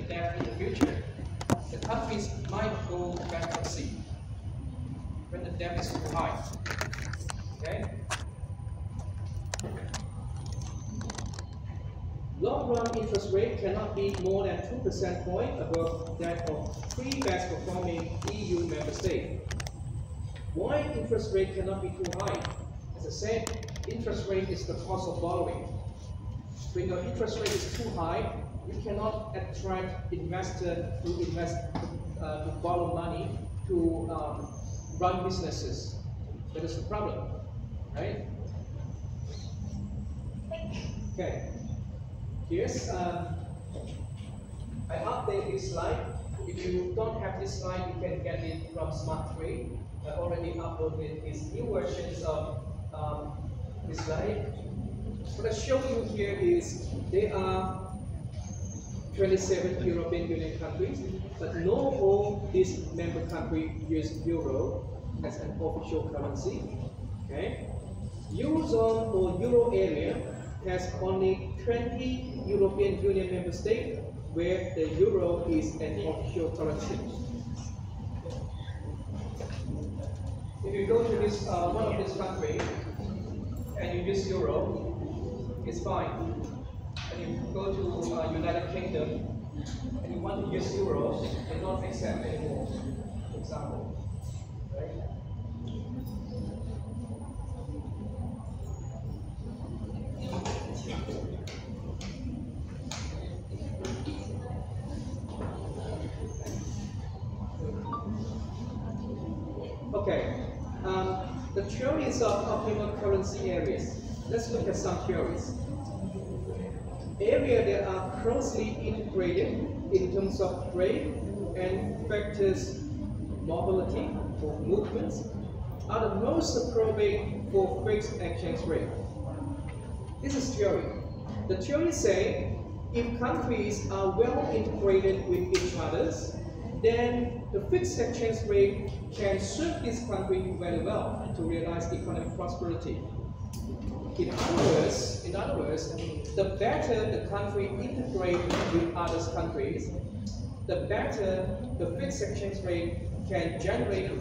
debt in the future, the countries might go bankruptcy when the debt is too high. Okay? Long-run interest rate cannot be more than 2% point above that of 3 best performing EU member states. Why interest rate cannot be too high? As I said, interest rate is the cost of borrowing. When your interest rate is too high, you cannot attract investors to borrow money to run businesses. That is the problem, right? Okay. Here's I update this slide. If you don't have this slide, you can get it from SmartTrade. I already uploaded these new versions of this slide. What I show you here is there are 27 European Union countries, but not all these member countries use euro as an official currency. Okay, Eurozone or Euro area has only 20 European Union member states where the euro is an official currency. If you go to this one of these countries and you use euro, it's fine. And if you go to United Kingdom and you want to use euros, they don't accept anymore, for example. Right? Okay, the theories of optimal currency areas. Let's look at some theories. Areas that are closely integrated in terms of trade and factors mobility or movements are the most appropriate for fixed exchange rate. This is theory. The theory says if countries are well integrated with each other, then the fixed exchange rate can serve this country very well to realize economic prosperity. In other words, the better the country integrates with other countries, the better the fixed exchange rate can generate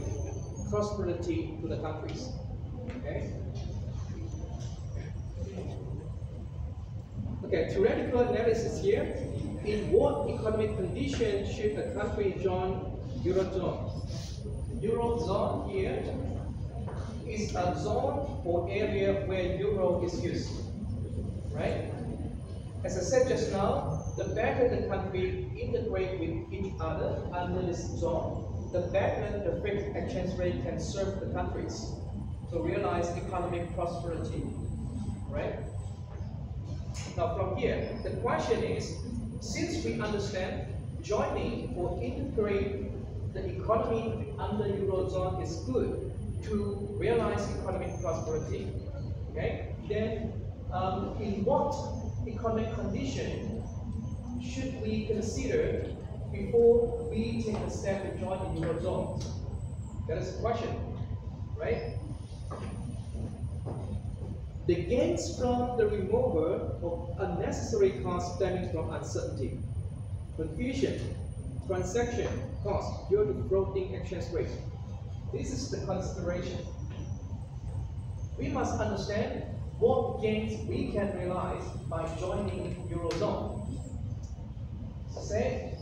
prosperity to the countries. Okay? Okay, theoretical analysis here. In what economic condition should a country join Eurozone? Eurozone here is a zone or area where euro is used, right? As I said just now, the better the country integrate with each other under this zone, the better the fixed exchange rate can serve the countries to realize economic prosperity, right? Now from here, the question is, since we understand joining or integrate the economy under Eurozone is good to realize economic prosperity, okay? Then in what economic condition should we consider before we take a step to join the Eurozone? That is the question, right? The gains from the removal of unnecessary costs stemming from uncertainty, confusion, transaction costs due to floating exchange rate. This is the consideration. We must understand what gains we can realize by joining Eurozone. Say,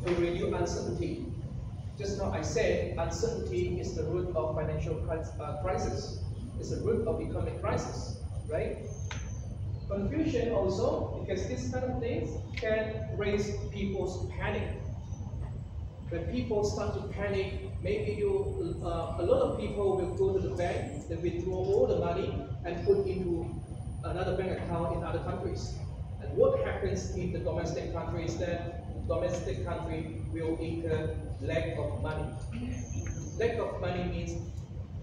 we reduce uncertainty. Just now I said uncertainty is the root of financial crisis. It's the root of economic crisis, right? Confusion also, because these kind of things can raise people's panic. When people start to panic, maybe a lot of people will go to the bank and withdraw all the money and put into another bank account in other countries. And what happens in the domestic country is that the domestic country will incur lack of money. Lack of money means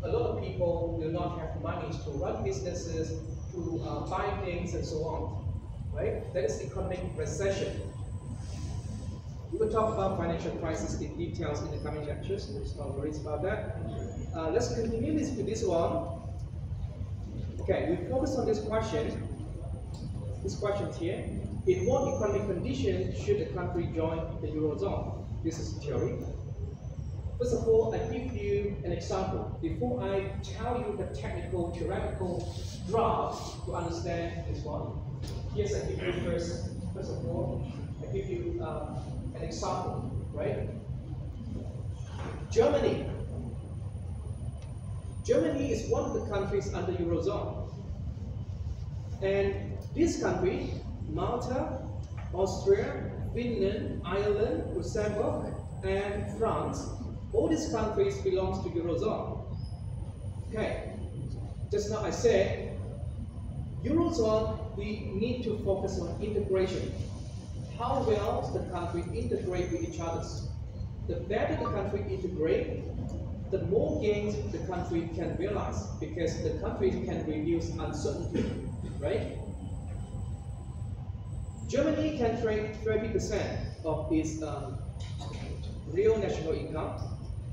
a lot of people will not have money to run businesses, to buy things and so on, right? That is economic recession. We will talk about financial crisis in details in the coming lectures. There's no worries about that. Let's continue with this one. Okay, we focus on this question. This question here. In what economic condition should a country join the Eurozone? This is theory. First of all, I give you an example before I tell you the technical, theoretical draft to understand this one. Yes, I give you first of all, I give you an example, right? Germany. Germany is one of the countries under Eurozone. And this country, Malta, Austria, Finland, Ireland, Luxembourg, and France, all these countries belong to Eurozone. Okay, just now I said, Eurozone, we need to focus on integration. How well the country integrate with each other. The better the country integrate, the more gains the country can realize, because the country can reduce uncertainty, right? Germany can trade 30% of its real national income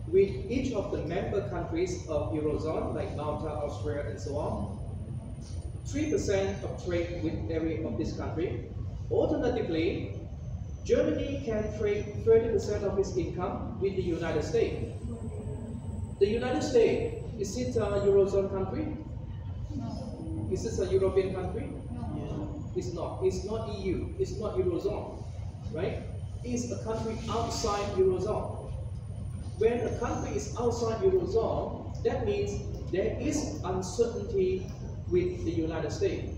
with each of the member countries of Eurozone, like Malta, Austria, and so on. 3% of trade with every of this country. Alternatively, Germany can trade 30% of its income with the United States. The United States, is it a Eurozone country? No. Is it a European country? No. It's not. It's not EU. It's not Eurozone, right? It's a country outside Eurozone. When a country is outside Eurozone, that means there is uncertainty with the United States.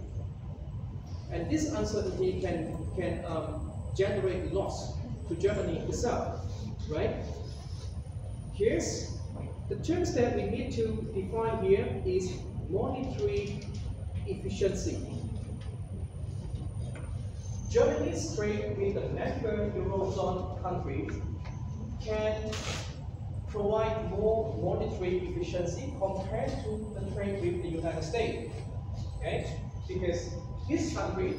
And this uncertainty can generate loss to Germany itself, right? Here's the terms that we need to define here is monetary efficiency. Germany's trade with the member Eurozone countries can provide more monetary efficiency compared to the trade with the United States. Okay? Because this country,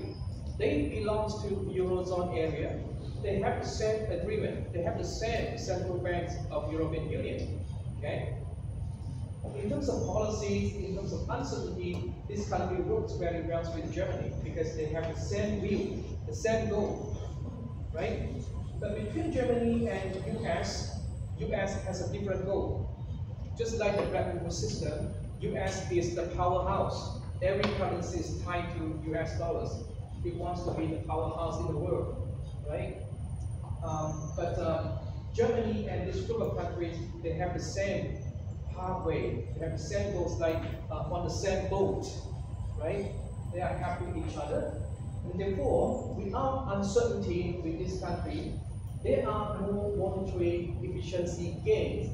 they belong to Eurozone area. They have the same agreement. They have the same central banks of European Union. Okay? In terms of policies, in terms of uncertainty, this country works very well with Germany because they have the same view, the same goal, right? But between Germany and US has a different goal. Just like the Bretton Woods system, US is the powerhouse. Every currency is tied to US dollars. It wants to be the powerhouse in the world, right? Germany and this group of countries, they have the same pathway. They have the same goals, like on the same boat, right? They are helping each other. And therefore, without uncertainty with this country, there are more monetary efficiency gains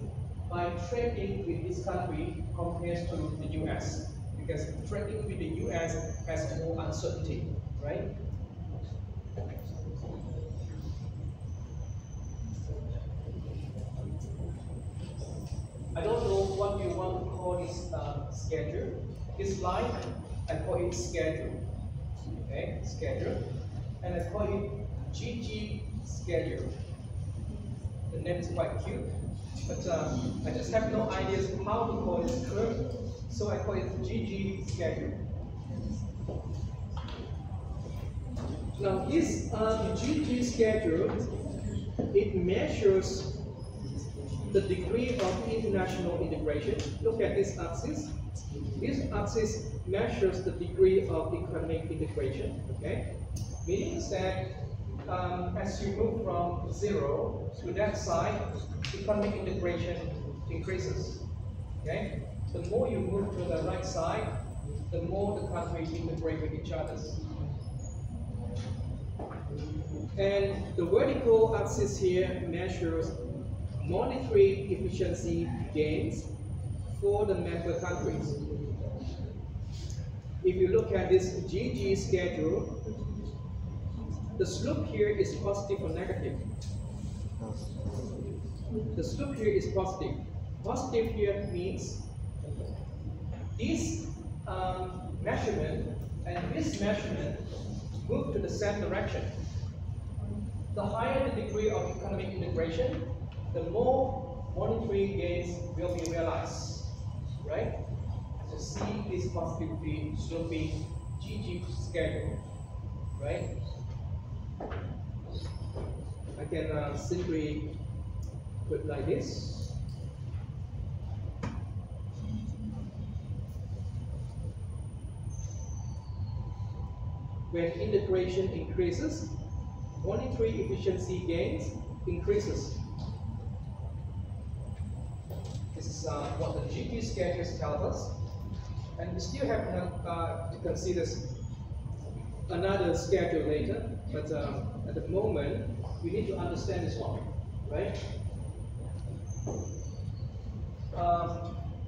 by trading with this country compared to the US. Because trading with the US has more uncertainty, right? I don't know what you want to call this schedule. This line, I call it schedule. Okay, schedule. And I call it GG schedule. The name is quite cute, but I just have no ideas how to call this curve, so I call it GG schedule. Now this GG schedule, it measures the degree of international integration. Look at this axis. This axis measures the degree of economic integration. Okay, meaning that as you move from 0 to that side, economic integration increases. Okay, the more you move to the right side, the more the countries integrate with each other. And the vertical axis here measures monetary efficiency gains for the member countries. If you look at this GG schedule, the slope here is positive or negative. The slope here is positive. Positive here means this measurement and this measurement move to the same direction. The higher the degree of economic integration, the more monetary gains will be realized, right? So see this positivity sloping GG schedule, right? I can simply put like this. When integration increases, monetary efficiency gains increases. This is what the GP schedules tell us. And we still have to consider another schedule later, but at the moment, we need to understand this one, right?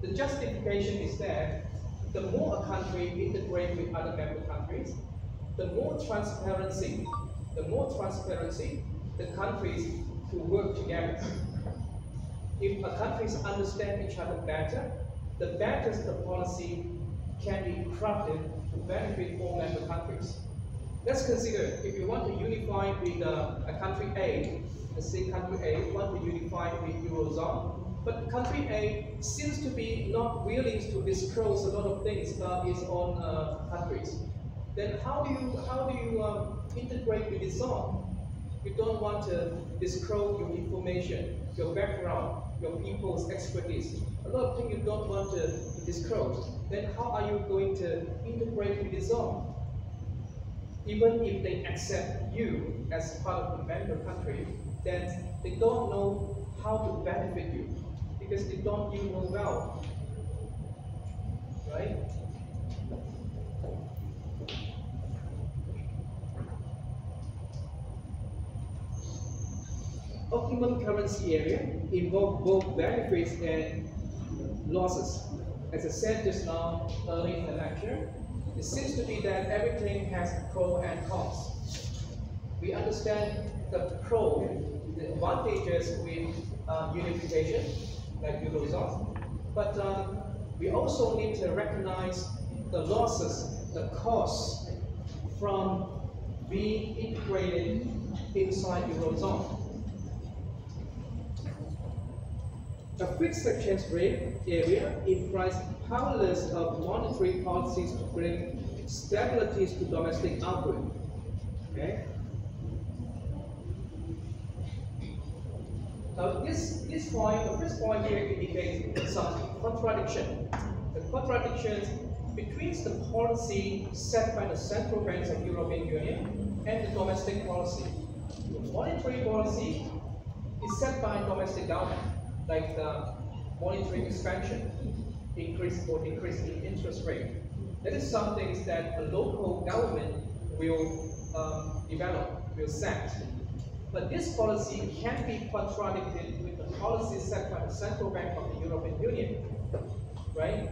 The justification is that the more a country integrates with other member countries, the more transparency the countries to work together. If a countries understand each other better, the better the policy can be crafted to benefit all member countries. Let's consider if you want to unify with a country A, let's say country A want to unify with Eurozone, but country A seems to be not willing to disclose a lot of things about its own countries. Then how do you integrate with the zone? You don't want to disclose your information, your background, your people's expertise. A lot of things you don't want to disclose. Then how are you going to integrate with the zone? Even if they accept you as part of the member country, then they don't know how to benefit you because they don't you know well, right? Optimum currency area involves both benefits and losses. As I said just now early in the lecture, it seems to be that everything has pro and cons. We understand the pro, the advantages with unification, like Eurozone, but we also need to recognize the losses, the costs from being integrated inside Eurozone. A fixed exchange rate area implies powerless of monetary policies to bring stability to domestic output. Okay. Now this point, the first point here indicates some contradiction. The contradictions between the policy set by the central banks of European Union and the domestic policy. The monetary policy is set by domestic government, like the monetary expansion, increase or decrease in interest rate. That is some things that the local government will develop, will set. But this policy can be contradicted with the policy set by the Central Bank of the European Union, right?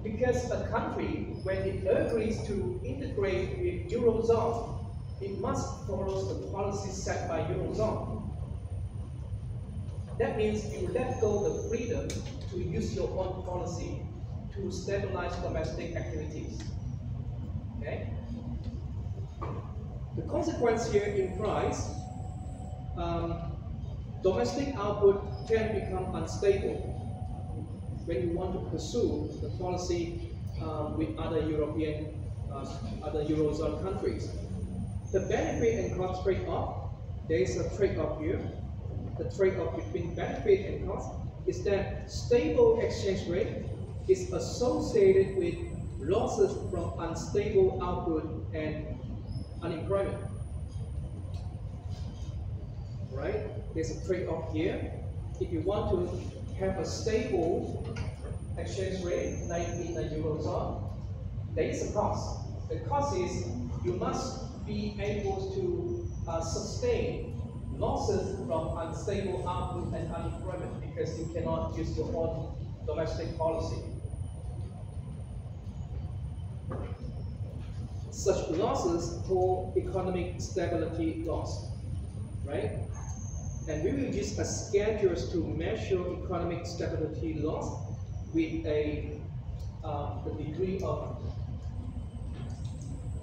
Because a country, when it agrees to integrate with Eurozone, it must follow the policy set by Eurozone. That means you let go the freedom to use your own policy to stabilize domestic activities. Okay? The consequence here implies domestic output can become unstable when you want to pursue the policy with other European, other Eurozone countries. The benefit and cost trade-off, there is a trade-off here. The trade-off between benefit and cost is that stable exchange rate is associated with losses from unstable output and unemployment. Right? There's a trade-off here. If you want to have a stable exchange rate like in the Eurozone, there is a cost. The cost is you must be able to sustain losses from unstable output and unemployment because you cannot use your own domestic policy. Such losses called economic stability loss, right? And we will use a schedules to measure economic stability loss with the degree of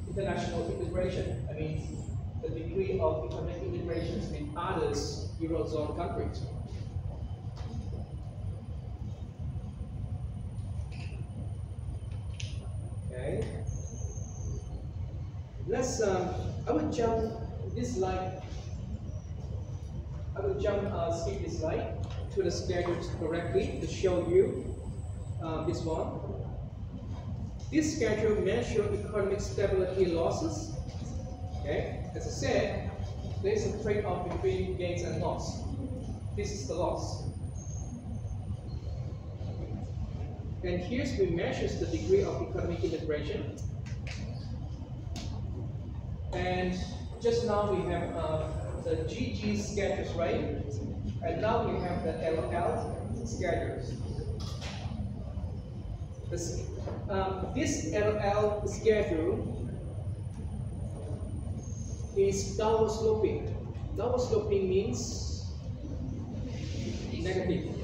international integration. I mean, the degree of economic integrations with others Eurozone countries. Okay. Let's. I will jump this slide. I will skip this slide to the schedule correctly to show you this one. This schedule measures economic stability losses. Okay, as I said, there is a trade-off between gains and loss. This is the loss. And here we measure the degree of economic integration. And just now we have the GG schedules, right? And now we have the LL schedules. This LL schedule is downward sloping. Downward sloping means negative.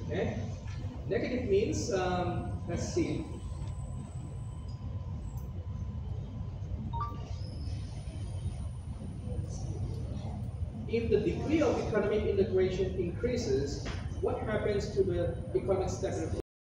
Okay? Negative means, let's see. If the degree of economic integration increases, what happens to the economic stability?